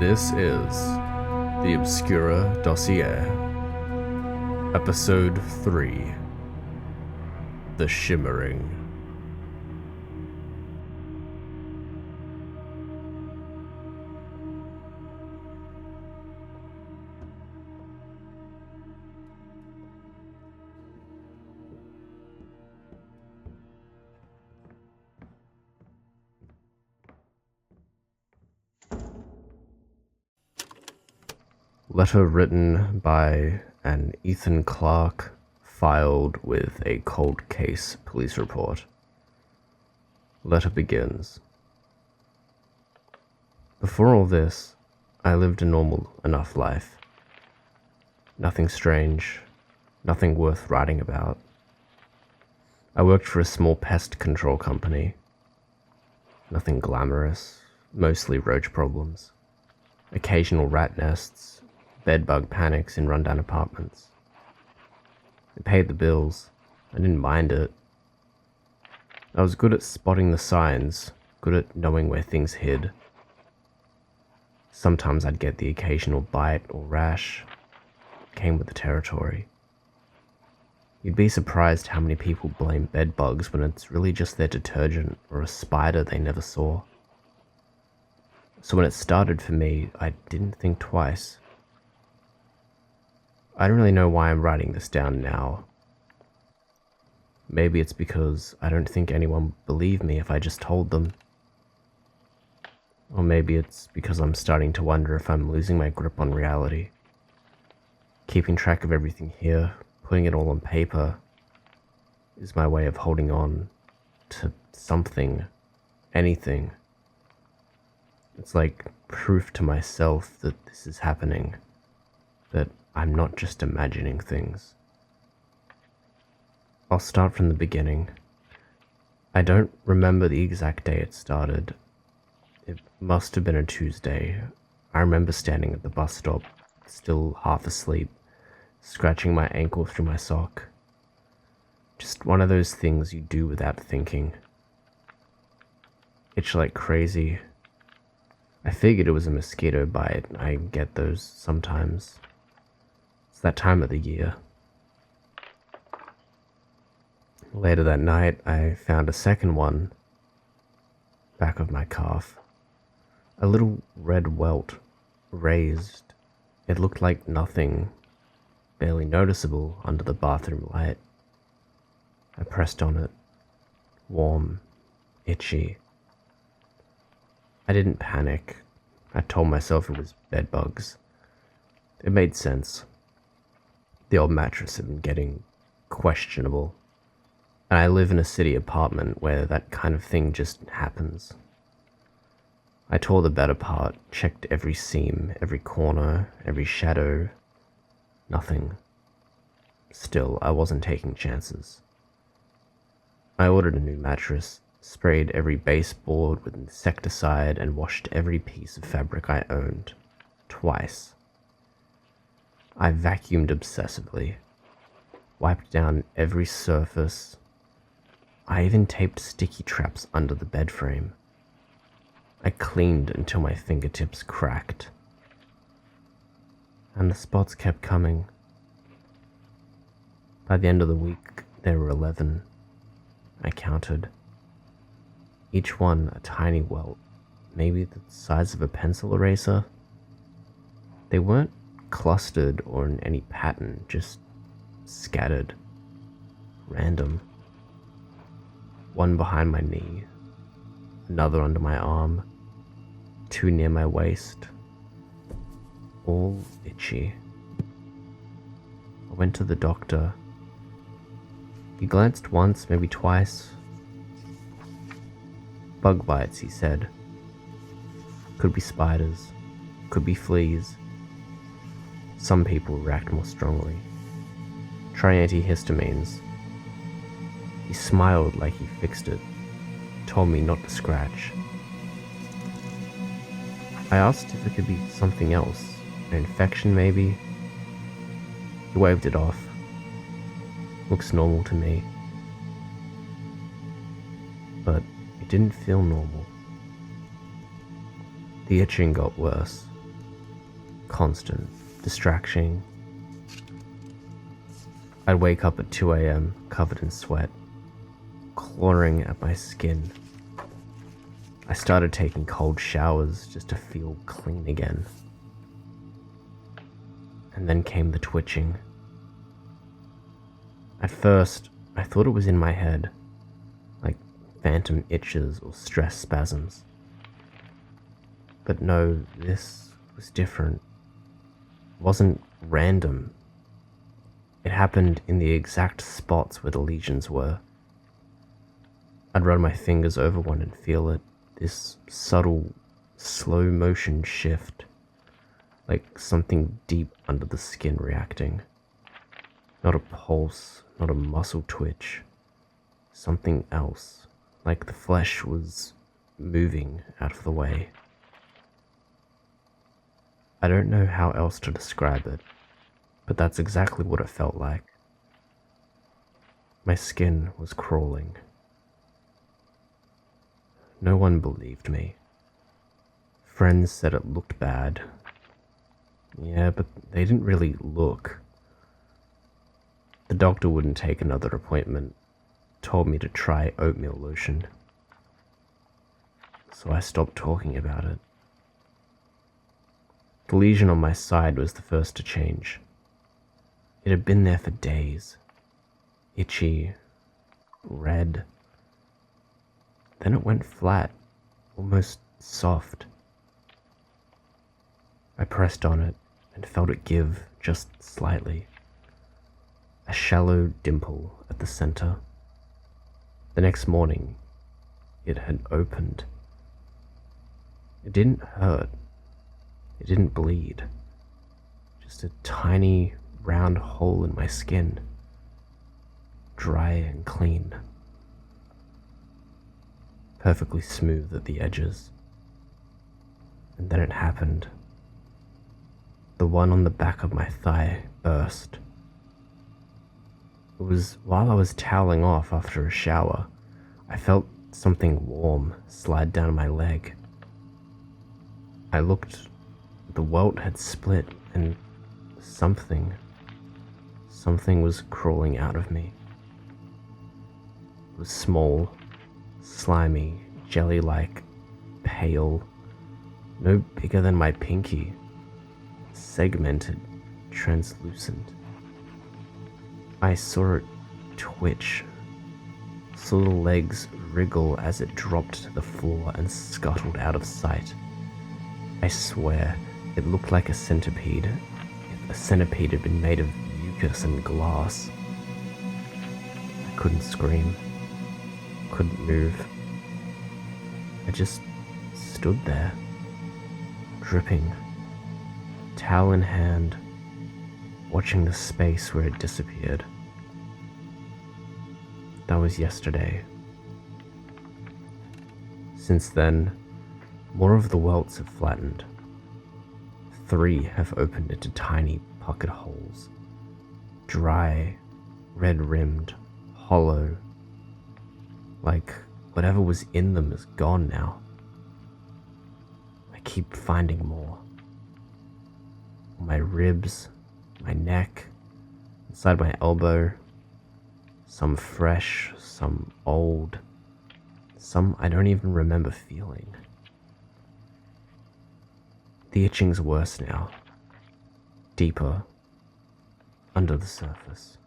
This is the Obscura Dossier, Episode 3, The Shimmering. Letter written by an Ethan Clark, filed with a cold case police report. Letter begins. Before all this, I lived a normal enough life. Nothing strange, nothing worth writing about. I worked for a small pest control company. Nothing glamorous, mostly roach problems. Occasional rat nests, bedbug panics in rundown apartments. It paid the bills. I didn't mind it. I was good at spotting the signs, good at knowing where things hid. Sometimes I'd get the occasional bite or rash. It came with the territory. You'd be surprised how many people blame bedbugs when it's really just their detergent or a spider they never saw. So when it started for me, I didn't think twice. I don't really know why I'm writing this down now. Maybe it's because I don't think anyone would believe me if I just told them. Or maybe it's because I'm starting to wonder if I'm losing my grip on reality. Keeping track of everything here, putting it all on paper, is my way of holding on to something, anything. It's like proof to myself that this is happening, that I'm not just imagining things. I'll start from the beginning. I don't remember the exact day it started. It must have been a Tuesday. I remember standing at the bus stop, still half asleep, scratching my ankle through my sock. Just one of those things you do without thinking. Itch like crazy. I figured it was a mosquito bite. I get those sometimes. It's that time of the year. Later that night, I found a second one, back of my calf. A little red welt, raised. It looked like nothing, barely noticeable under the bathroom light. I pressed on it, warm, itchy. I didn't panic. I told myself it was bedbugs. It made sense. The old mattress had been getting questionable. And I live in a city apartment where that kind of thing just happens. I tore the bed apart, checked every seam, every corner, every shadow. Nothing. Still, I wasn't taking chances. I ordered a new mattress, sprayed every baseboard with insecticide, and washed every piece of fabric I owned. Twice. I vacuumed obsessively, wiped down every surface. I even taped sticky traps under the bed frame. I cleaned until my fingertips cracked. And the spots kept coming. By the end of the week, there were 11. I counted. Each one a tiny welt, maybe the size of a pencil eraser. They weren't clustered or in any pattern, just scattered. Random. One behind my knee, another under my arm, two near my waist, all itchy. I went to the doctor. He glanced once, maybe twice. Bug bites, he said. Could be spiders, could be fleas. Some people react more strongly. Try antihistamines. He smiled like he fixed it, told me not to scratch. I asked if it could be something else, an infection maybe. He waved it off. Looks normal to me. But it didn't feel normal. The itching got worse. constant distraction. I'd wake up at 2 a.m. covered in sweat, clawing at my skin. I started taking cold showers just to feel clean again. And then came the twitching. At first, I thought it was in my head, like phantom itches or stress spasms. But no, this was different. It wasn't random. It happened in the exact spots where the lesions were. I'd run my fingers over one and feel it, this subtle, slow motion shift, like something deep under the skin reacting. Not a pulse, not a muscle twitch, something else, like the flesh was moving out of the way. I don't know how else to describe it, but that's exactly what it felt like. My skin was crawling. No one believed me. Friends said it looked bad. Yeah, but they didn't really look. The doctor wouldn't take another appointment, told me to try oatmeal lotion. So I stopped talking about it. The lesion on my side was the first to change. It had been there for days. Itchy, red. Then it went flat, almost soft. I pressed on it and felt it give just slightly. A shallow dimple at the center. The next morning, it had opened. It didn't hurt. It didn't bleed. Just a tiny, round hole in my skin. Dry and clean. Perfectly smooth at the edges. And then it happened. The one on the back of my thigh burst. It was while I was toweling off after a shower. I felt something warm slide down my leg. I looked. The welt had split and something was crawling out of me. It was small, slimy, jelly-like, pale, no bigger than my pinky, segmented, translucent. I saw it twitch, saw the legs wriggle as it dropped to the floor and scuttled out of sight. I swear, it looked like a centipede, if a centipede had been made of mucus and glass. I couldn't scream, couldn't move. I just stood there, dripping, towel in hand, watching the space where it disappeared. That was yesterday. Since then, more of the welts have flattened. 3 have opened into tiny pocket holes. Dry, red-rimmed, hollow. Like whatever was in them is gone now. I keep finding more. On my ribs, my neck, inside my elbow. Some fresh, some old. Some I don't even remember feeling. The itching's worse now. Deeper. Under the surface.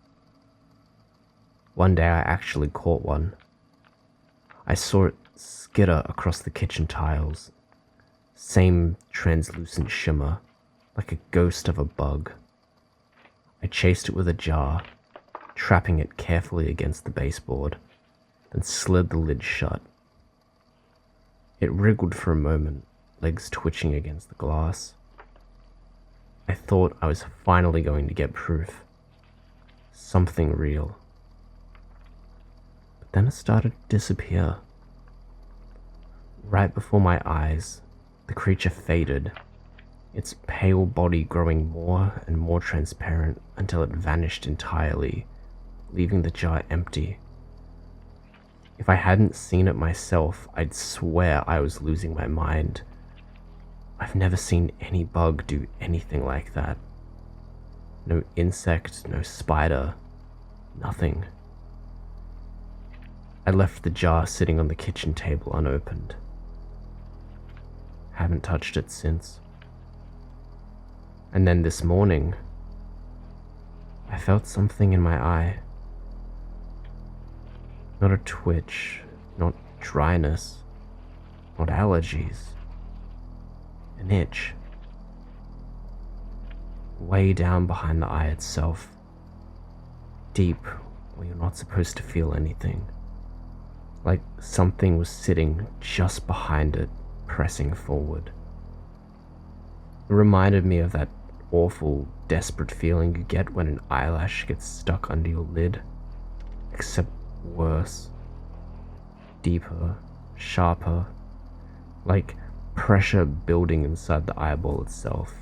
One day I actually caught one. I saw it skitter across the kitchen tiles. Same translucent shimmer, like a ghost of a bug. I chased it with a jar, trapping it carefully against the baseboard, then slid the lid shut. It wriggled for a moment, legs twitching against the glass. I thought I was finally going to get proof. Something real. But then it started to disappear. Right before my eyes, the creature faded, its pale body growing more and more transparent until it vanished entirely, leaving the jar empty. If I hadn't seen it myself, I'd swear I was losing my mind. I've never seen any bug do anything like that. No insect, no spider, nothing. I left the jar sitting on the kitchen table unopened. Haven't touched it since. And then this morning, I felt something in my eye. Not a twitch, not dryness, not allergies. An itch. Way down behind the eye itself. Deep, where you're not supposed to feel anything. Like something was sitting just behind it, pressing forward. It reminded me of that awful, desperate feeling you get when an eyelash gets stuck under your lid. Except worse. Deeper, sharper. Like pressure building inside the eyeball itself.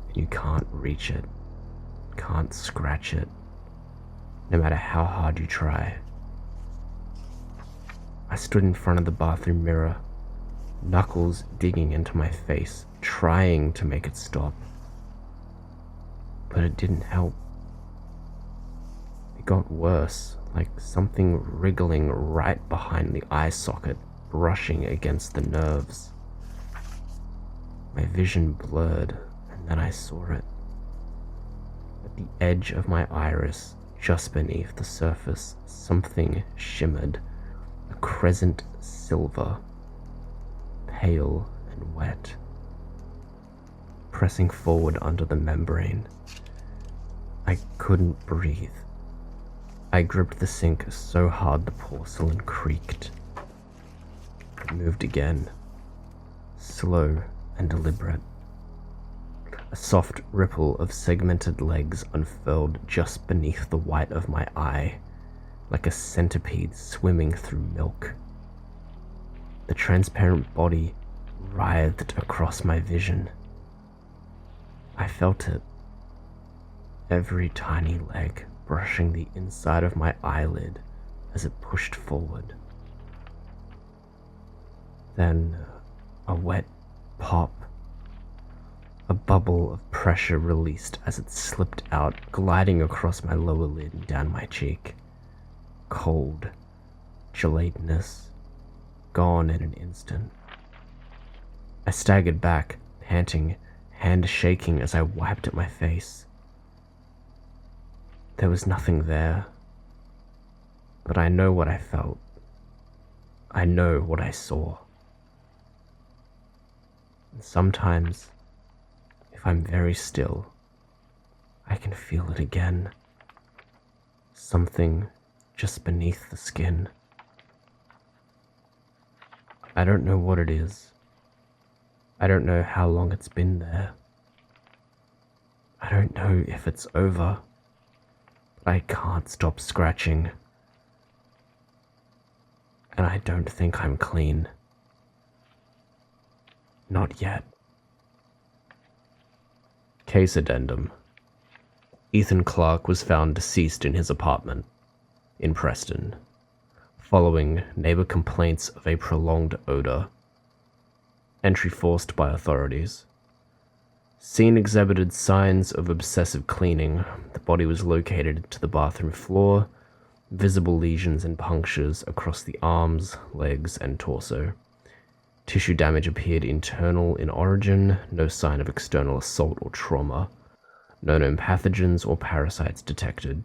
And you can't reach it. Can't scratch it. No matter how hard you try. I stood in front of the bathroom mirror, knuckles digging into my face, trying to make it stop. But it didn't help. It got worse, like something wriggling right behind the eye socket, brushing against the nerves. My vision blurred, and then I saw it. At the edge of my iris, just beneath the surface, something shimmered, a crescent silver, pale and wet, pressing forward under the membrane. I couldn't breathe. I gripped the sink so hard the porcelain creaked. It moved again, slow and deliberate. A soft ripple of segmented legs unfurled just beneath the white of my eye, like a centipede swimming through milk. The transparent body writhed across my vision. I felt it. Every tiny leg brushing the inside of my eyelid as it pushed forward. Then a wet pop. A bubble of pressure released as it slipped out, gliding across my lower lid and down my cheek. Cold, gelatinous, gone in an instant. I staggered back, panting, hand shaking as I wiped at my face. There was nothing there, but I know what I felt. I know what I saw. And sometimes, if I'm very still, I can feel it again. Something just beneath the skin. I don't know what it is. I don't know how long it's been there. I don't know if it's over. But I can't stop scratching. And I don't think I'm clean. Not yet. Case addendum. Ethan Clark was found deceased in his apartment in Preston, following neighbor complaints of a prolonged odor. Entry forced by authorities. Scene exhibited signs of obsessive cleaning. The body was located to the bathroom floor, visible lesions and punctures across the arms, legs, and torso. Tissue damage appeared internal in origin, no sign of external assault or trauma. No known pathogens or parasites detected.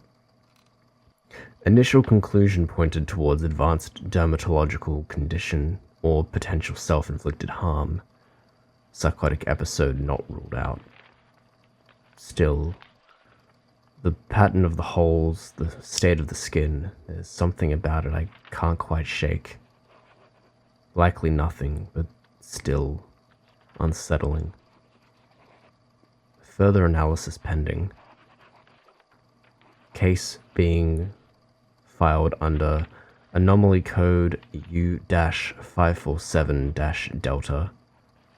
Initial conclusion pointed towards advanced dermatological condition or potential self-inflicted harm. Psychotic episode not ruled out. Still, the pattern of the holes, the state of the skin, there's something about it I can't quite shake. Likely nothing, but still unsettling. Further analysis pending. Case being filed under Anomaly Code U-547-Delta.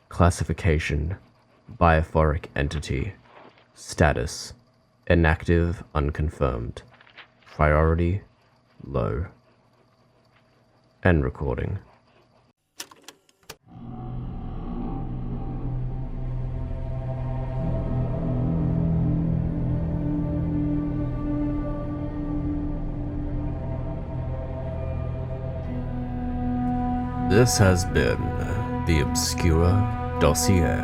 Classification: Biophoric Entity. Status: Inactive, unconfirmed. Priority: Low. End recording. This has been The Obscura Dossier,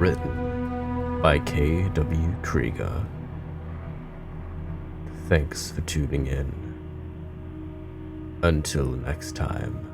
written by K.W. Krieger. Thanks for tuning in. Until next time.